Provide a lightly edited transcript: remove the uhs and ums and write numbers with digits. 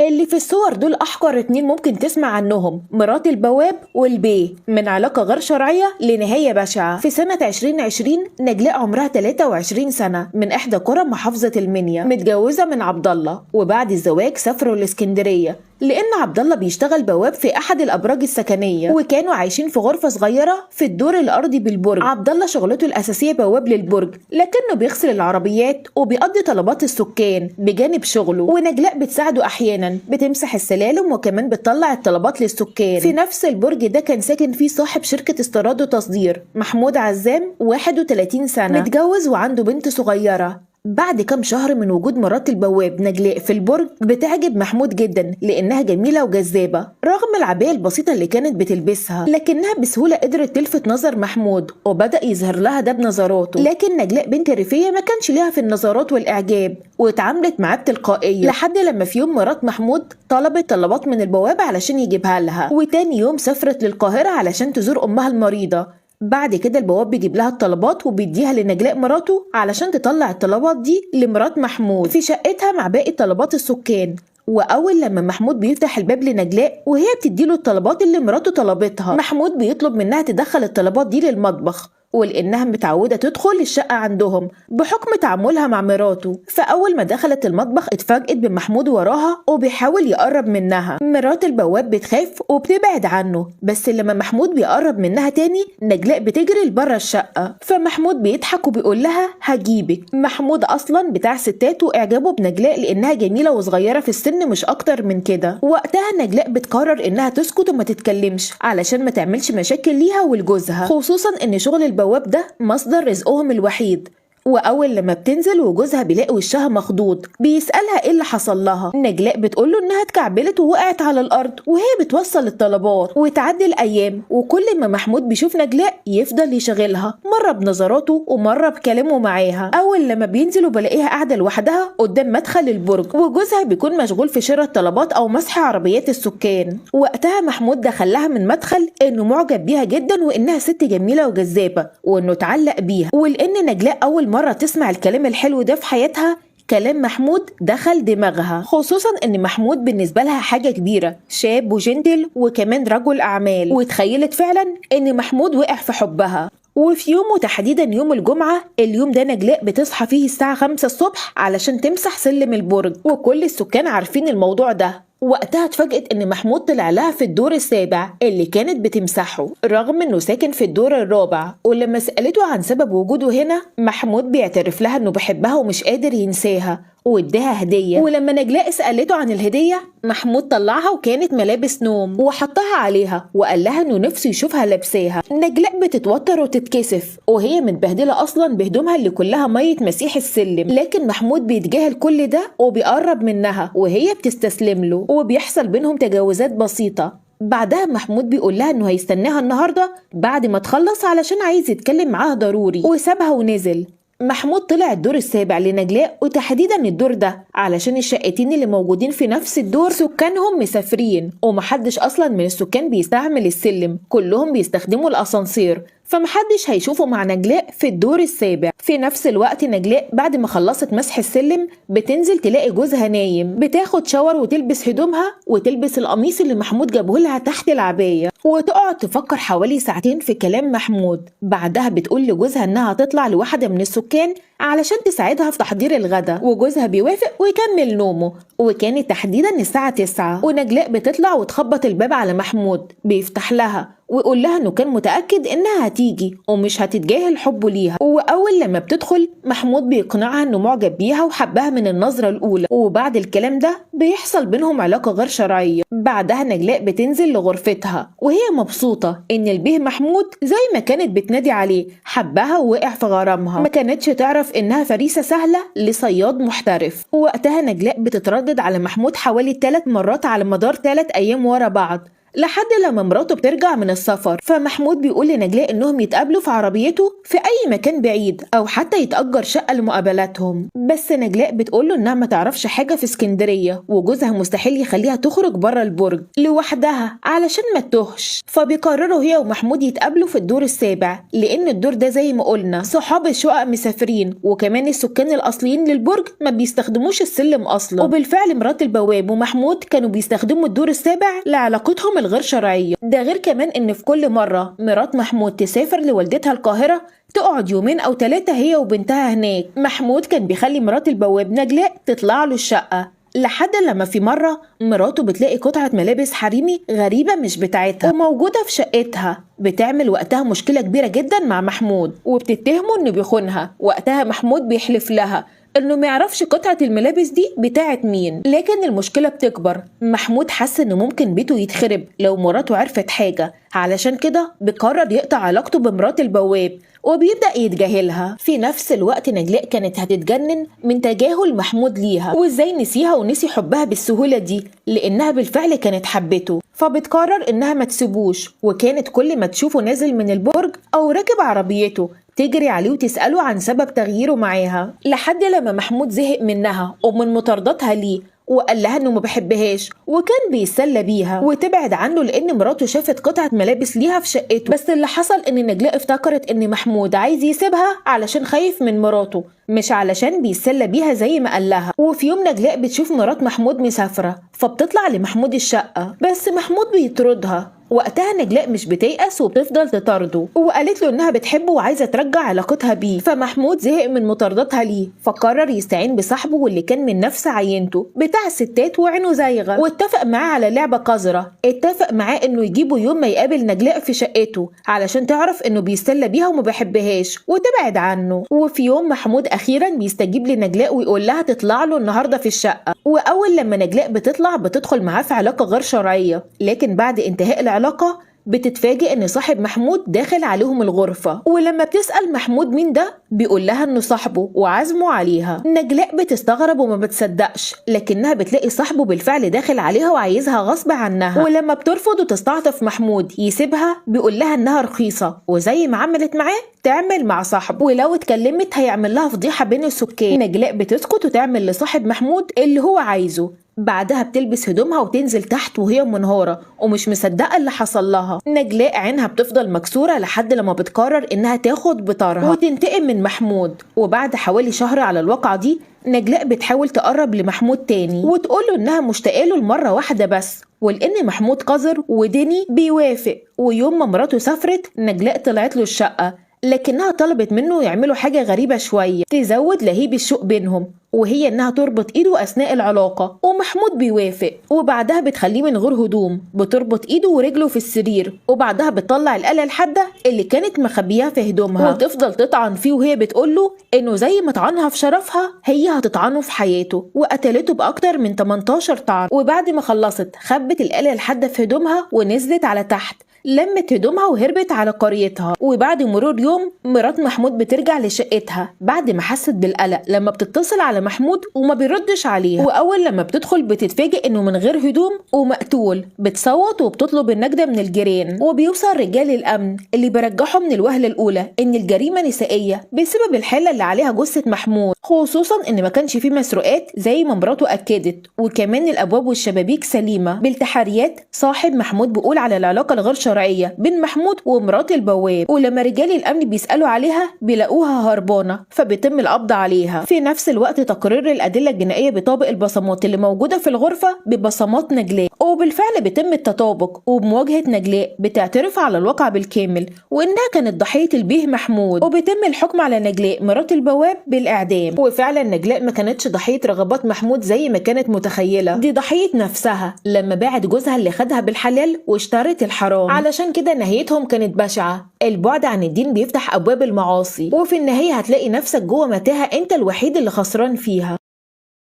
اللي في الصور دول أحقر اتنين ممكن تسمع عنهم، مرات البواب والبيه، من علاقة غير شرعية لنهاية بشعة. في سنة 2020 نجلاء عمرها 23 سنة من إحدى قرى محافظة المنيا، متجوزة من عبد الله، وبعد الزواج سافروا الإسكندرية لأن عبد الله بيشتغل بواب في أحد الأبراج السكنية، وكانوا عايشين في غرفة صغيرة في الدور الأرضي بالبرج. عبد الله شغلته الأساسية بواب للبرج، لكنه بيغسل العربيات وبيقضي طلبات السكان بجانب شغله، ونجلاء بتساعده أحيانا بتمسح السلالم وكمان بتطلع الطلبات للسكان. في نفس البرج ده كان ساكن فيه صاحب شركة استيراد وتصدير محمود عزام، 31 سنة، متجوز وعنده بنت صغيرة. بعد كام شهر من وجود مرات البواب نجلاء في البرج بتعجب محمود جدا لأنها جميلة وجذابة رغم العباية البسيطة اللي كانت بتلبسها، لكنها بسهولة قدرت تلفت نظر محمود وبدأ يظهر لها ده بنظراته. لكن نجلاء بنت ريفية ما كانش ليها في النظرات والإعجاب واتعاملت معاه بتلقائية، لحد لما في يوم مرات محمود طلبت طلبات من البواب علشان يجيبها لها، وتاني يوم سافرت للقاهرة علشان تزور أمها المريضة. بعد كده البواب بيجيب لها الطلبات وبيديها لنجلاء مراته علشان تطلع الطلبات دي لمرات محمود في شقتها مع باقي طلبات السكان. واول لما محمود بيفتح الباب لنجلاء وهي بتديله الطلبات اللي مراته طلبتها، محمود بيطلب منها تدخل الطلبات دي للمطبخ، ولانها متعوده تدخل الشقه عندهم بحكم تعاملها مع مراته. فاول ما دخلت المطبخ اتفاجئت بمحمود وراها وبيحاول يقرب منها. مرات البواب بتخاف وبتبعد عنه، بس لما محمود بيقرب منها تاني نجلاء بتجري لبره الشقه، فمحمود بيضحك وبيقول لها هجيبك. محمود اصلا بتاع ستات واعجابه بنجلاء لانها جميله وصغيره في السن مش اكتر من كده. وقتها نجلاء بتقرر انها تسكت وما تتكلمش علشان ما تعملش مشاكل ليها ولجوزها، خصوصا ان شغل البواب ده مصدر رزقهم الوحيد. واول لما بتنزل وجوزها بيلاقي وشها مخضوض بيسالها ايه اللي حصل لها، نجلاء بتقوله انها اتكعبلت ووقعت على الارض وهي بتوصل الطلبات. وتعدي الايام وكل ما محمود بيشوف نجلاء يفضل يشغلها، مره بنظراته ومره بكلامه معاها. اول لما بينزل وبلاقيها قاعده لوحدها قدام مدخل البرج، وجوزها بيكون مشغول في شراء الطلبات او مسح عربيات السكان. وقتها محمود دخلها من مدخل انه معجب بيها جدا وانها ست جميله وجذابه وانه اتعلق بيها، ولان نجلاء اول مرة تسمع الكلام الحلو ده في حياتها كلام محمود دخل دماغها، خصوصا ان محمود بالنسبة لها حاجة كبيرة، شاب وجنتل وكمان رجل اعمال، وتخيلت فعلا ان محمود وقع في حبها. وفي يوم وتحديدا يوم الجمعة، اليوم ده نجلاء بتصحى فيه الساعة 5 الصبح علشان تمسح سلم البرج، وكل السكان عارفين الموضوع ده. وقتها اتفاجئت ان محمود طلع لها في الدور السابع اللي كانت بتمسحه رغم انه ساكن في الدور الرابع. ولما سألته عن سبب وجوده هنا، محمود بيعترف لها انه بيحبها ومش قادر ينساها واداها هدية. ولما نجلاء سألته عن الهدية، محمود طلعها وكانت ملابس نوم وحطها عليها وقال لها انه نفسه يشوفها لابساها. نجلاء بتتوتر وتتكسف وهي متبهدلة اصلا بهدومها اللي كلها مية مسيح السلم، لكن محمود بيتجاهل كل ده وبيقرب منها وهي بتستسلم له، وبيحصل بينهم تجاوزات بسيطة. بعدها محمود بيقول لها انه هيستناها النهارده بعد ما تخلص علشان عايز يتكلم معاها ضروري، وسابها ونزل. محمود طلع الدور السابع لنجلاء، وتحديدا الدور ده علشان الشقتين اللي موجودين في نفس الدور سكانهم مسافرين ومحدش اصلا من السكان بيستعمل السلم، كلهم بيستخدموا الاسانسير، فمحدش هيشوفه مع نجلاء في الدور السابع. في نفس الوقت نجلاء بعد ما خلصت مسح السلم بتنزل تلاقي جوزها نايم، بتاخد شاور وتلبس هدومها وتلبس القميص اللي محمود جابه لها تحت العباية، وتقعد تفكر حوالي ساعتين في كلام محمود. بعدها بتقول لجوزها انها تطلع لواحدة من السكان علشان تساعدها في تحضير الغدا، وجوزها بيوافق ويكمل نومه. وكانت تحديدا الساعة 9 ونجلاء بتطلع وتخبط الباب على محمود، بيفتح لها ويقول لها انه كان متأكد انها هتيجي ومش هتتجاهل حبه ليها. واول لما بتدخل محمود بيقنعها انه معجب بيها وحبها من النظرة الاولى، وبعد الكلام ده بيحصل بينهم علاقة غير شرعية. بعدها نجلاء بتنزل لغرفتها وهي مبسوطة ان البيه محمود زي ما كانت بتنادي عليه حبها ووقع في غرامها، ما كانتش تعرف انها فريسة سهلة لصياد محترف. وقتها نجلاء بتتردد على محمود حوالي 3 مرات على مدار 3 ايام ورا بعض لحد لما مراته بترجع من السفر، فمحمود بيقول لنجلاء انهم يتقابلوا في عربيته في اي مكان بعيد او حتى يتأجر شقة لمقابلاتهم. بس نجلاء بتقوله انها ما تعرفش حاجة في اسكندرية، وجوزها مستحيل يخليها تخرج بره البرج لوحدها علشان ما تتوهش. فبيقرروا هي ومحمود يتقابلوا في الدور السابع، لان الدور ده زي ما قلنا صحاب الشقق مسافرين، وكمان السكان الاصليين للبرج ما بيستخدموش السلم اصلا. وبالفعل مرات البواب ومحمود كانوا بيستخدموا الدور السابع لعلاقتهم الغير شرعية. ده غير كمان ان في كل مرة مرات محمود تسافر لوالدتها القاهرة تقعد يومين او 3 هي وبنتها هناك، محمود كان بيخلي مرات البواب نجلاء تطلع له الشقة. لحد لما في مرة مراته بتلاقي قطعة ملابس حريمي غريبة مش بتاعتها وموجودة في شقتها، بتعمل وقتها مشكلة كبيرة جدا مع محمود وبتتهمه انه بيخونها. وقتها محمود بيحلف لها انه ما يعرفش قطعة الملابس دي بتاعت مين، لكن المشكلة بتكبر. محمود حس انه ممكن بيته يتخرب لو مراته عرفت حاجة، علشان كده بيقرر يقطع علاقته بمرات البواب وبيبدأ يتجاهلها. في نفس الوقت نجلاء كانت هتتجنن من تجاهل محمود ليها، وازاي نسيها ونسي حبها بالسهولة دي، لانها بالفعل كانت حبته. فبتقرر انها ما تسيبوش، وكانت كل ما تشوفه نازل من البرج او راكب عربيته تجري عليه وتسأله عن سبب تغييره معاها، لحد لما محمود زهق منها ومن مطاردتها ليه وقال لها انه ما بحبهاش وكان بيتسلى بيها وتبعد عنه، لان مراته شافت قطعة ملابس ليها في شقته. بس اللي حصل ان نجلاء افتكرت ان محمود عايز يسيبها علشان خايف من مراته، مش علشان بيتسلى بيها زي ما قال لها. وفي يوم نجلاء بتشوف مرات محمود مسافرة، فبتطلع لمحمود الشقة، بس محمود بيطردها. وقتها نجلاء مش بتيأس وبتفضل تطارده، وقالت له انها بتحبه وعايزه ترجع علاقتها بيه. فمحمود زهق من مطاردتها ليه، فقرر يستعين بصاحبه واللي كان من نفس عينته بتاع الستات وعينه زايغه، واتفق معاه على لعبه قذره. اتفق معاه انه يجيبه يوم ما يقابل نجلاء في شقته علشان تعرف انه بيستلى بيها وما بيحبهاش وتبعد عنه. وفي يوم محمود اخيرا بيستجيب لنجلاء ويقول لها تطلع له النهارده في الشقه. واول لما نجلاء بتطلع بتدخل معاه في علاقه غير شرعيه، لكن بعد انتهاء العلاقه بتتفاجئ ان صاحب محمود داخل عليهم الغرفة. ولما بتسأل محمود مين ده بيقول لها انه صاحبه وعزمه عليها. نجلاء بتستغرب وما بتصدقش، لكنها بتلاقي صاحبه بالفعل داخل عليها وعايزها غصب عنها. ولما بترفض وتستعطف محمود يسيبها بيقول لها انها رخيصة، وزي ما عملت معاه تعمل مع صاحبه، ولو اتكلمت هيعمل لها فضيحة بين السكان. نجلاء بتسكت وتعمل لصاحب محمود اللي هو عايزه. بعدها بتلبس هدومها وتنزل تحت وهي منهارة ومش مصدقة اللي حصل لها. نجلاء عينها بتفضل مكسورة لحد لما بتقرر انها تاخد بطارها وتنتقم من محمود. وبعد حوالي شهر على الواقعة دي نجلاء بتحاول تقرب لمحمود تاني وتقوله انها مشتاقة له المرة واحدة بس، ولان محمود قذر وديني بيوافق. ويوم ما مراته سافرت نجلاء طلعت له الشقة، لكنها طلبت منه يعملوا حاجة غريبة شوية تزود لهيب الشوق بينهم، وهي انها تربط ايده اثناء العلاقة، ومحمود بيوافق. وبعدها بتخليه من غير هدوم، بتربط ايده ورجله في السرير، وبعدها بتطلع الآلة الحادة اللي كانت مخبيها في هدومها وتفضل تطعن فيه، وهي بتقوله انه زي ما طعنها في شرفها هي هتطعنه في حياته، وقتلته باكتر من 18 طعن. وبعد ما خلصت خبت الآلة الحادة في هدومها ونزلت على تحت، لمت هدومها وهربت على قريتها. وبعد مرور يوم مرات محمود بترجع لشقتها بعد ما حست بالقلق لما بتتصل على محمود وما بيردش عليها. واول لما بتدخل بتتفاجئ انه من غير هدوم ومقتول. بتصوت وبتطلب النجدة من الجيران، وبيوصل رجال الامن اللي برجحوا من الوهلة الاولى ان الجريمة نسائية بسبب الحالة اللي عليها جثة محمود، خصوصا ان ما كانش فيه مسروقات زي ما مراته اكدت، وكمان الابواب والشبابيك سليمة. بالتحريات صاحب محمود بيقول على العلاقة الغير شرعية بين محمود ومرات البواب، ولما رجال الامن بيسألوا عليها بيلاقوها هربانة، فبيتم القبض عليها. في نفس الوقت تقرير الأدلة الجنائية بيطابق البصمات اللي موجودة في الغرفة ببصمات نجلاء، وبالفعل بيتم التطابق. وبمواجهة نجلاء بتعترف على الواقع بالكامل وإنها كانت ضحية البيه محمود، وبيتم الحكم على نجلاء مرات البواب بالإعدام. وفعلا نجلاء ما كانتش ضحية رغبات محمود زي ما كانت متخيلة، دي ضحية نفسها لما باعت جوزها اللي خدها بالحلال واشترت الحرام. علشان كده نهايتهم كانت بشعة. البعد عن الدين بيفتح أبواب المعاصي، وفي النهاية هتلاقي نفسك جوه متاهة انت الوحيد اللي خسران فيها.